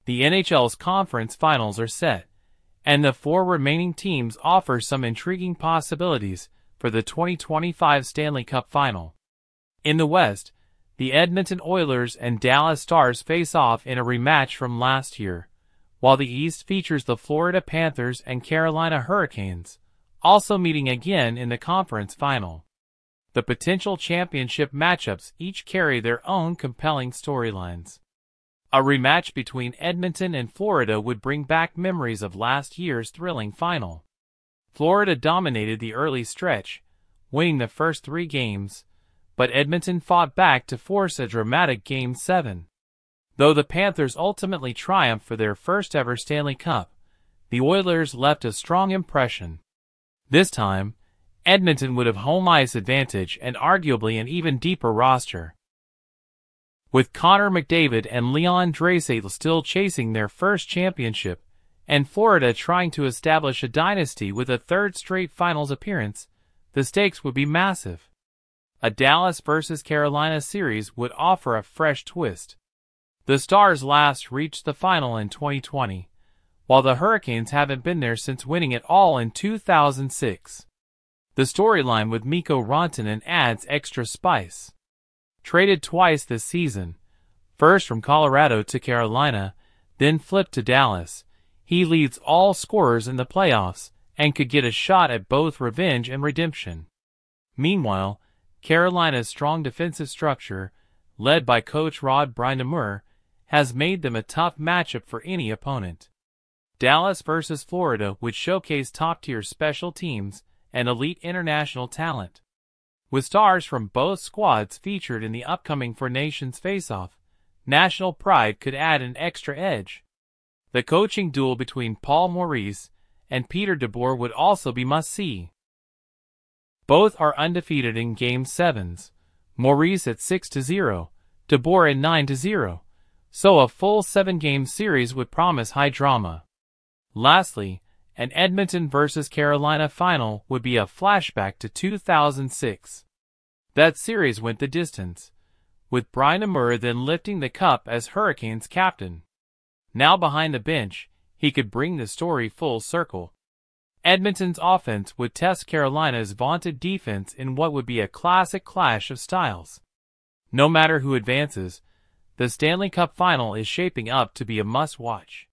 The NHL's Conference Finals are set, and the 4 remaining teams offer some intriguing possibilities for the 2025 Stanley Cup Final. In the West, the Edmonton Oilers and Dallas Stars face off in a rematch from last year, while the East features the Florida Panthers and Carolina Hurricanes, also meeting again in the conference final. The potential championship matchups each carry their own compelling storylines. A rematch between Edmonton and Florida would bring back memories of last year's thrilling final. Florida dominated the early stretch, winning the first 3 games, but Edmonton fought back to force a dramatic Game 7. Though the Panthers ultimately triumphed for their first-ever Stanley Cup, the Oilers left a strong impression. This time, Edmonton would have home ice advantage and arguably an even deeper roster. With Connor McDavid and Draisaitl still chasing their first championship, and Florida trying to establish a dynasty with a 3rd straight finals appearance, the stakes would be massive. A Dallas vs. Carolina series would offer a fresh twist. The Stars last reached the final in 2020, while the Hurricanes haven't been there since winning it all in 2006. The storyline with Mikko Rantanen adds extra spice. Traded twice this season, first from Colorado to Carolina, then flipped to Dallas, he leads all scorers in the playoffs and could get a shot at both revenge and redemption. Meanwhile, Carolina's strong defensive structure, led by coach Rod Brind'Amour, has made them a tough matchup for any opponent. Dallas vs. Florida would showcase top-tier special teams and elite international talent. With stars from both squads featured in the upcoming Four Nations face-off, national pride could add an extra edge. The coaching duel between Paul Maurice and Peter DeBoer would also be must-see. Both are undefeated in Game 7s, Maurice at 6-0, DeBoer at 9-0, so a full 7-game series would promise high drama. Lastly, an Edmonton vs. Carolina final would be a flashback to 2006. That series went the distance, with Brind'Amour then lifting the cup as Hurricanes captain. Now behind the bench, he could bring the story full circle. Edmonton's offense would test Carolina's vaunted defense in what would be a classic clash of styles. No matter who advances, the Stanley Cup Final is shaping up to be a must-watch.